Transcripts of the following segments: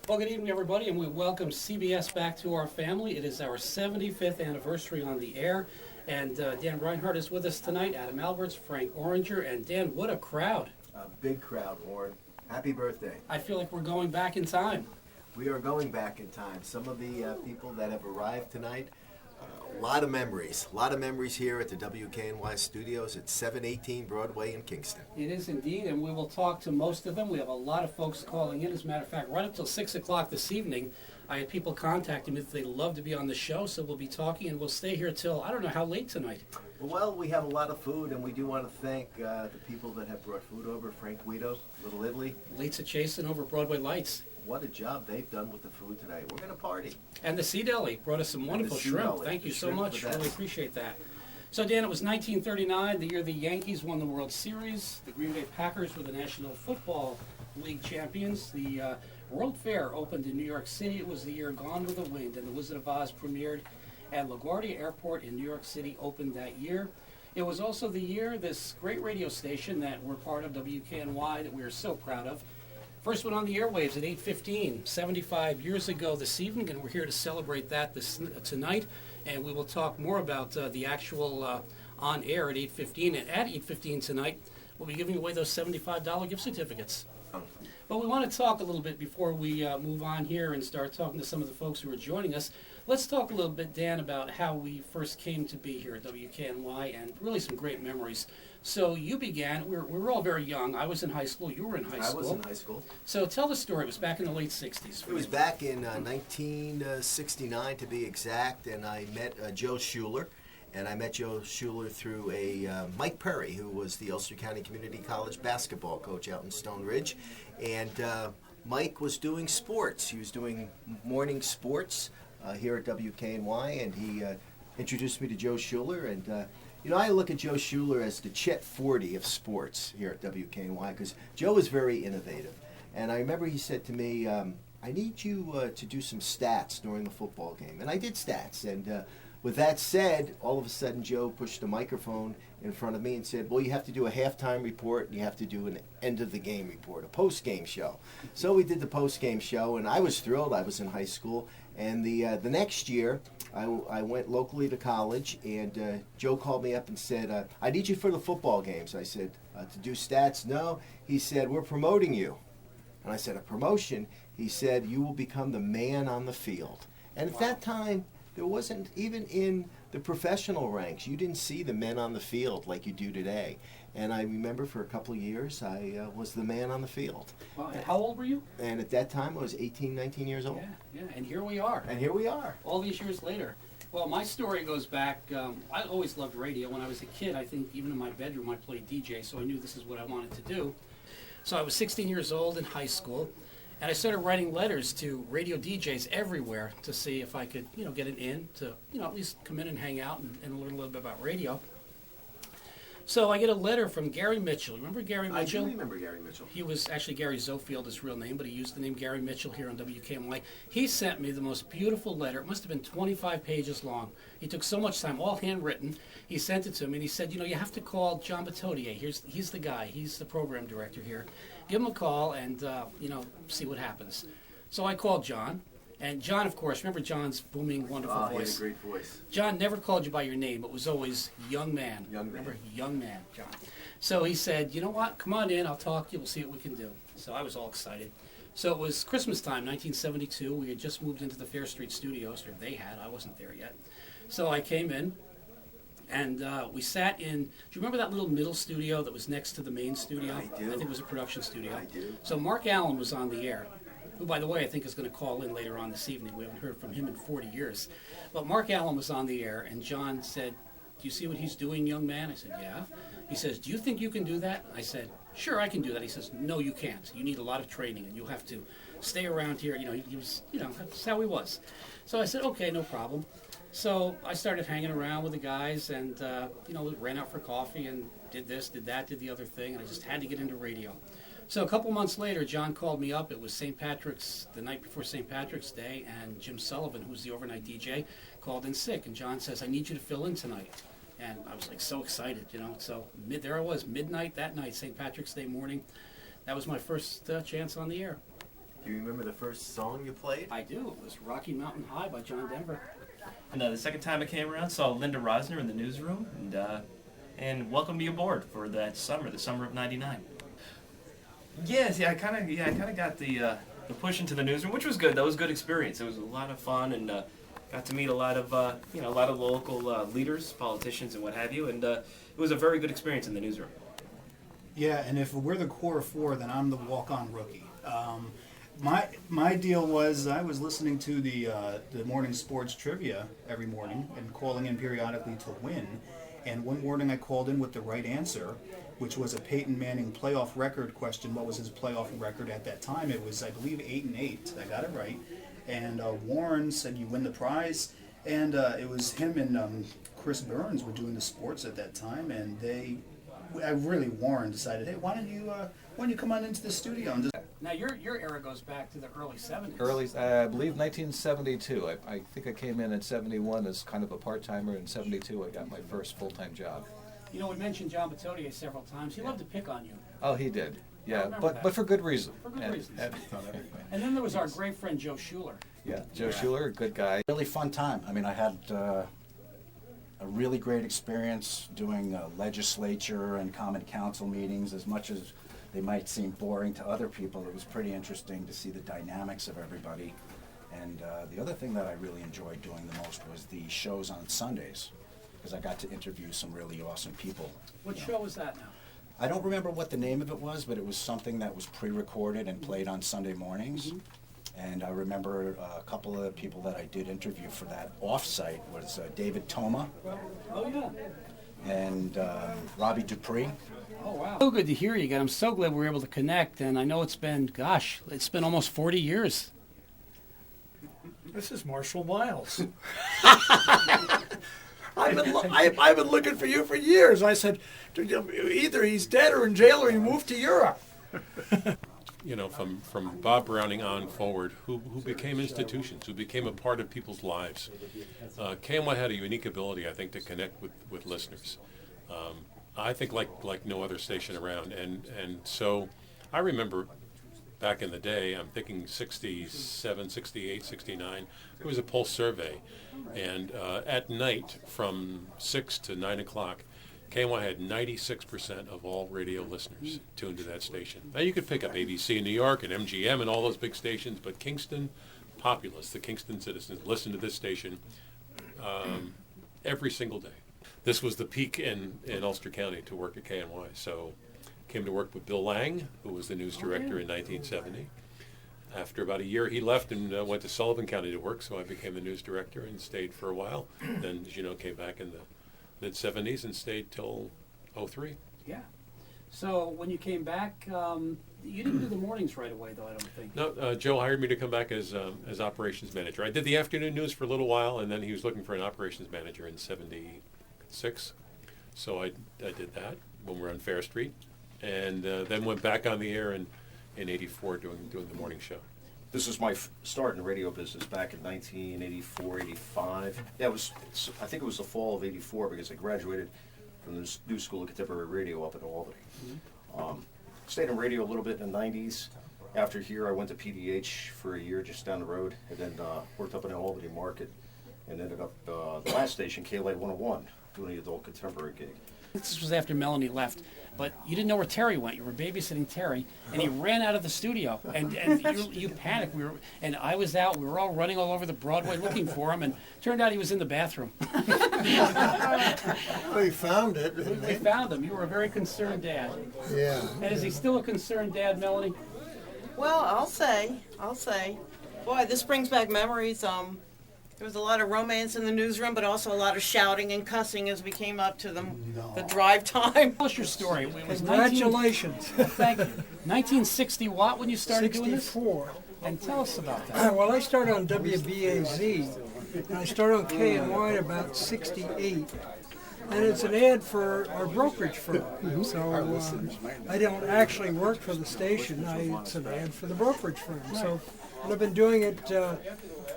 Well, good evening, everybody, and we welcome CBS back to our family. It is our 75th anniversary on the air, and Dan Reinhardt is with us tonight, Adam Alberts, Frank Oranger, and Dan, what a crowd. A big crowd, Warren. Happy birthday. I feel like we're going back in time. We are going back in time. Some of the people that have arrived tonight, a lot of memories here at the WKNY studios at 718 Broadway in Kingston. It is indeed, and we will talk to most of them. We have a lot of folks calling in. As a matter of fact, right up till 6 o'clock this evening, I had people contacting me that they'd love to be on the show, so we'll be talking, and we'll stay here till, I don't know how late tonight. Well, we have a lot of food, and we do want to thank the people that have brought food over. Frank Guido, Little Italy. Lisa Chasen over Broadway Lights. What a job they've done with the food today. We're going to party. And the Sea Deli brought us some wonderful shrimp. Thank you so much. Really appreciate that. So, Dan, it was 1939, the year the Yankees won the World Series. The Green Bay Packers were the National Football League champions. The World Fair opened in New York City. It was the year Gone with the Wind, and The Wizard of Oz premiered at LaGuardia Airport in New York City opened that year. It was also the year this great radio station that we're part of, WKNY, that we are so proud of, first one on the airwaves at 8:15, 75 years ago this evening, and we're here to celebrate that tonight. And we will talk more about the actual on air at 8:15. And at 8:15 tonight, we'll be giving away those $75 gift certificates. But we want to talk a little bit before we move on here and start talking to some of the folks who are joining us. Let's talk a little bit, Dan, about how we first came to be here at WKNY and really some great memories. So you began, we were all very young. I was in high school. You were in high school. I was in high school. So tell the story. It was back in the late 60s. It was back in 1969 to be exact, and I met Joe Schuler. And I met Joe Schuler through Mike Perry, who was the Ulster County Community College basketball coach out in Stone Ridge. And Mike was doing sports. He was doing morning sports here at WKNY, and he introduced me to Joe Schuler. And, I look at Joe Schuler as the Chet Forty of sports here at WKNY, because Joe is very innovative. And I remember he said to me, I need you to do some stats during the football game. And I did stats. And with that said, all of a sudden Joe pushed a microphone in front of me and said, well, you have to do a halftime report and you have to do an end-of-the-game report, a post-game show. So we did the post-game show, and I was thrilled. I was in high school. And the next year, I went locally to college, and Joe called me up and said, I need you for the football games. I said, to do stats? No. He said, we're promoting you. And I said, a promotion? He said, you will become the man on the field. And at that time, there wasn't, even in the professional ranks, you didn't see the men on the field like you do today. And I remember for a couple of years, I was the man on the field. Wow. How old were you? And at that time, I was 18, 19 years old. Yeah, and here we are. And here we are. All these years later. Well, my story goes back, I always loved radio. When I was a kid, I think even in my bedroom I played DJ, so I knew this is what I wanted to do. So I was 16 years old in high school. And I started writing letters to radio DJs everywhere to see if I could, get an in to, at least come in and hang out and learn a little bit about radio. So I get a letter from Gary Mitchell. Remember Gary Mitchell? I do remember Gary Mitchell. He was actually Gary Zofield, his real name, but he used the name Gary Mitchell here on WKNY. He sent me the most beautiful letter. It must have been 25 pages long. He took so much time, all handwritten. He sent it to me, and he said, you have to call John Batodier. He's the guy. He's the program director here. Give him a call and, see what happens. So I called John. And John, of course, remember John's booming, wonderful voice? He had a great voice. John never called you by your name. It was always young man. Remember, young man, John. So he said, you know what, come on in, I'll talk to you, we'll see what we can do. So I was all excited. So it was Christmas time, 1972. We had just moved into the Fair Street studios, or they had, I wasn't there yet. So I came in, and we sat in, do you remember that little middle studio that was next to the main studio? I do. I think it was a production studio. I do. So Mark Allen was on the air, who, by the way, I think is going to call in later on this evening. We haven't heard from him in 40 years. But Mark Allen was on the air, and John said, do you see what he's doing, young man? I said, yeah. He says, do you think you can do that? I said, sure, I can do that. He says, no, you can't. You need a lot of training, and you'll have to stay around here. He was, that's how he was. So I said, okay, no problem. So I started hanging around with the guys and, ran out for coffee and did this, did that, did the other thing, and I just had to get into radio. So a couple months later, John called me up. It was the night before St. Patrick's Day, and Jim Sullivan, who was the overnight DJ, called in sick. And John says, I need you to fill in tonight. And I was so excited, So there I was, midnight that night, St. Patrick's Day morning. That was my first chance on the air. Do you remember the first song you played? I do. It was Rocky Mountain High by John Denver. And the second time I came around, saw Linda Rosner in the newsroom, and welcomed me aboard for that summer, the summer of '99. Yes, I kind of got the push into the newsroom, which was good. That was a good experience. It was a lot of fun, and got to meet a lot of local leaders, politicians, and what have you. And it was a very good experience in the newsroom. Yeah, and if we're the core four, then I'm the walk-on rookie. My deal was I was listening to the morning sports trivia every morning and calling in periodically to win. And one morning I called in with the right answer, which was a Peyton Manning playoff record question. What was his playoff record at that time? It was, I believe, 8-8. I got it right. And Warren said, "You win the prize." And it was him and Chris Burns were doing the sports at that time, and Warren decided, "Hey, why don't you come on into the studio and just." Now, your era goes back to the early 70s. I believe 1972. I think I came in 71 as kind of a part-timer. In 72, I got my first full-time job. You know, we mentioned John Batotier several times. He loved to pick on you. Oh, he did. Yeah, that. but for good reason. For good reasons. And then there was our great friend Joe Schuler. Yeah, Joe Schuler, a good guy. Really fun time. I mean, I had a really great experience doing legislature and common council meetings. As much as they might seem boring to other people, it was pretty interesting to see the dynamics of everybody. And the other thing that I really enjoyed doing the most was the shows on Sundays, because I got to interview some really awesome people. What show was that now? I don't remember what the name of it was, but it was something that was pre-recorded and played on Sunday mornings. Mm-hmm. And I remember a couple of the people that I did interview for that off-site was David Toma. Oh, yeah. And Robbie Dupree. Oh, wow. So good to hear you again. I'm so glad we were able to connect. And I know it's been almost 40 years. This is Marshall Miles. I've been looking for you for years. I said, either he's dead or in jail or he moved to Europe. You know, from Bob Browning on forward, who became institutions, who became a part of people's lives. KNY had a unique ability, I think, to connect with listeners. I think like no other station around. And so I remember back in the day, I'm thinking 67, 68, 69, there was a pulse survey. And at night from 6 to 9 o'clock, KNY had 96% of all radio listeners tuned to that station. Now you could pick up ABC in New York and MGM and all those big stations, but Kingston populace, the Kingston citizens, listen to this station every single day. This was the peak in Ulster County to work at KNY. So came to work with Bill Lang, who was the news director in 1970. After about a year, he left and went to Sullivan County to work, so I became the news director and stayed for a while. Then, as you know, came back in the mid-70s and stayed till 03. Yeah. So when you came back, you didn't do the mornings right away, though, I don't think. No, Joe hired me to come back as operations manager. I did the afternoon news for a little while, and then he was looking for an operations manager in 76. So I did that when we were on Fair Street, and then went back on the air in 84 doing the morning show. This was my start in the radio business back in 1984, 85. Yeah, I think it was the fall of 84 because I graduated from the New School of Contemporary Radio up at Albany. Mm-hmm. Stayed in radio a little bit in the 90s. After here, I went to PDH for a year just down the road, and then worked up in the Albany market, and ended up the last station, KLA 101, doing the adult contemporary gig. This was after Melanie left, but you didn't know where Terry went. You were babysitting Terry, and he ran out of the studio, and you panicked. And I was out. We were all running all over the Broadway looking for him, and turned out he was in the bathroom. We found it. We found him. You were a very concerned dad. Yeah. And is he still a concerned dad, Melanie? Well, I'll say. Boy, this brings back memories. There was a lot of romance in the newsroom, but also a lot of shouting and cussing as we came up to the drive time. Tell us your story. It was Congratulations. Thank you. 1960 what when you started doing this? 64. And tell us about that. Well, I started on WBAZ, and I started on KNY at about 68. And it's an ad for our brokerage firm. So I don't actually work for the station. It's an ad for the brokerage firm. So I've been doing it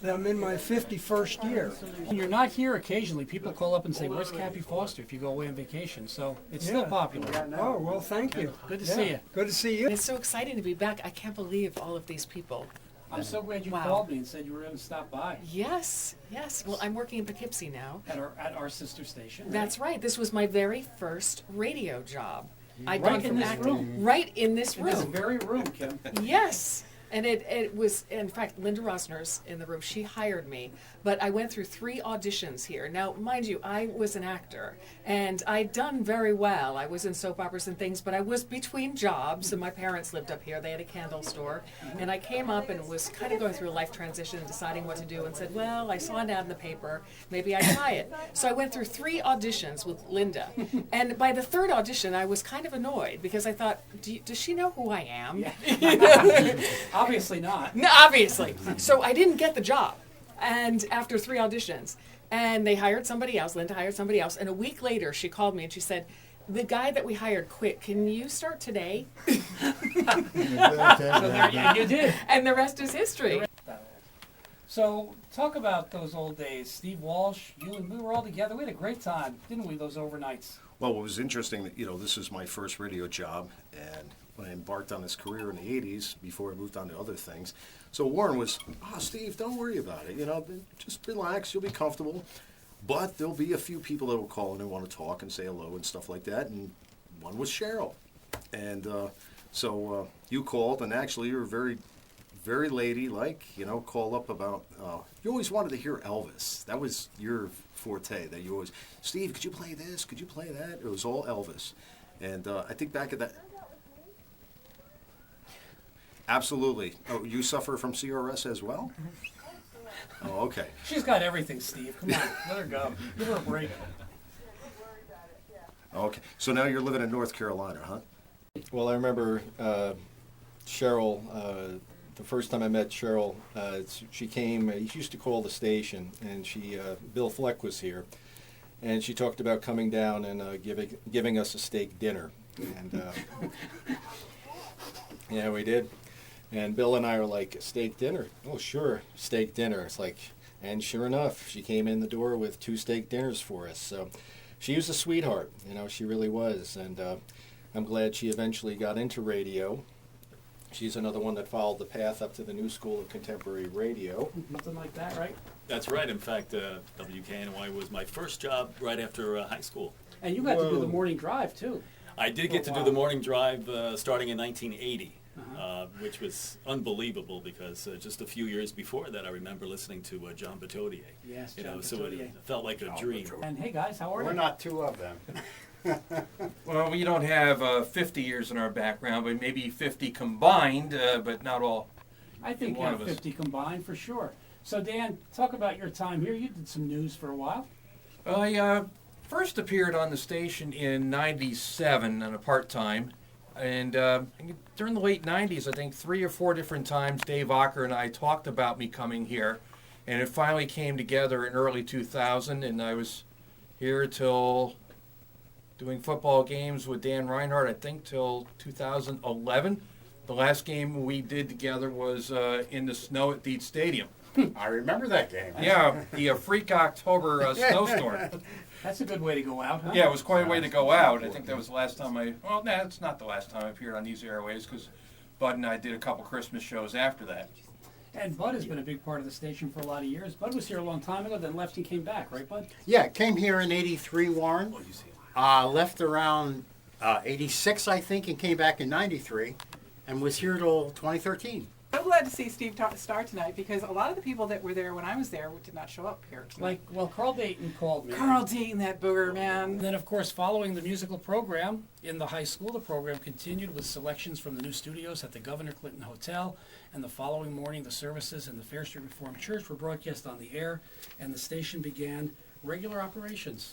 I'm in my 51st year. When you're not here occasionally, people call up and say, where's Cappy Foster if you go away on vacation? So it's still popular. Oh, well, thank you. Good to see you. Good to see you. It's so exciting to be back. I can't believe all of these people. I'm so glad you Wow. called me and said you were going to stop by Yes, yes. Well, I'm working in Poughkeepsie now. at our sister station. That's right. This was my very first radio job. I'd Right gone in from this acting room. right in this In this room. very room, Kim. Yes. And it was, in fact, Linda Rosner's in the room. She hired me. But I went through 3 auditions here. Now, mind you, I was an actor. And I'd done very well. I was in soap operas and things. But I was between jobs. And my parents lived up here. They had a candle store. And I came up and was kind of going through a life transition and deciding what to do. And said, well, I saw an ad in the paper. Maybe I'd try it. So I went through 3 auditions with Linda. And by the 3rd audition, I was kind of annoyed. Because I thought, does she know who I am? Obviously not. No, obviously. So I didn't get the job. And after 3 auditions, and they hired somebody else, Linda hired somebody else, and a week later she called me and she said, the guy that we hired quit, can you start today? So there you did. And the rest is history. So talk about those old days. Steve Walsh, you and we were all together. We had a great time, didn't we, those overnights? Well, what was interesting, this is my first radio job, and when I embarked on this career in the 80s, before I moved on to other things. So Warren was, Steve, don't worry about it. Just relax, you'll be comfortable. But there'll be a few people that will call in and want to talk and say hello and stuff like that. And one was Cheryl. And so you called, and actually you were very, very ladylike, call up about, you always wanted to hear Elvis. That was your forte, that you always, Steve, could you play this? Could you play that? It was all Elvis. And I think back at that. Absolutely. Oh, you suffer from CRS as well? Oh, okay. She's got everything, Steve. Come on, let her go. Give her a break. Okay. So now you're living in North Carolina, huh? Well, I remember Cheryl, the first time I met Cheryl, she came, she used to call the station, and Bill Fleck was here, and she talked about coming down and giving us a steak dinner. And yeah, we did. And Bill and I are like, steak dinner? Oh, sure, steak dinner. It's like, and sure enough, she came in the door with 2 steak dinners for us. So she was a sweetheart, she really was. And I'm glad she eventually got into radio. She's another one that followed the path up to the New School of Contemporary Radio. Something like that, right? That's right. In fact, WKNY was my first job right after high school. And you got to do the morning drive, too. I did get to do the morning drive starting in 1980. Which was unbelievable because just a few years before that, I remember listening to John Batotier. Yes, John So it felt like a dream. And hey, guys, how are you? We're not 2 of them. Well, we don't have 50 years in our background, but maybe 50 combined, but not all. I think you have 50 combined for sure. So, Dan, talk about your time here. You did some news for a while. I first appeared on the station in '97 on a part-time. And during the late 90s, I think 3 or 4 different times, Dave Ocker and I talked about me coming here. And it finally came together in early 2000, and I was here till doing football games with Dan Reinhardt, I think, till 2011. The last game we did together was in the snow at Dietz Stadium. I remember that game. Yeah, the Freak October snowstorm. That's a good way to go out, huh? Yeah, it was quite a way to go out. I think that was the last time it's not the last time I appeared on these airways because Bud and I did a couple Christmas shows after that. And Bud has been a big part of the station for a lot of years. Bud was here a long time ago, then left and came back, right, Bud? Yeah, came here in '83, Warren. Left around '86, I think, and came back in '93, and was here till 2013. So glad to see Steve Starr tonight because a lot of the people that were there when I was there did not show up here tonight. Carl Dayton called me. Carl Dayton, that booger, man. And then, of course, following the musical program in the high school, the program continued with selections from the new studios at the Governor Clinton Hotel. And the following morning, the services in the Fair Street Reformed Church were broadcast on the air, and the station began regular operations.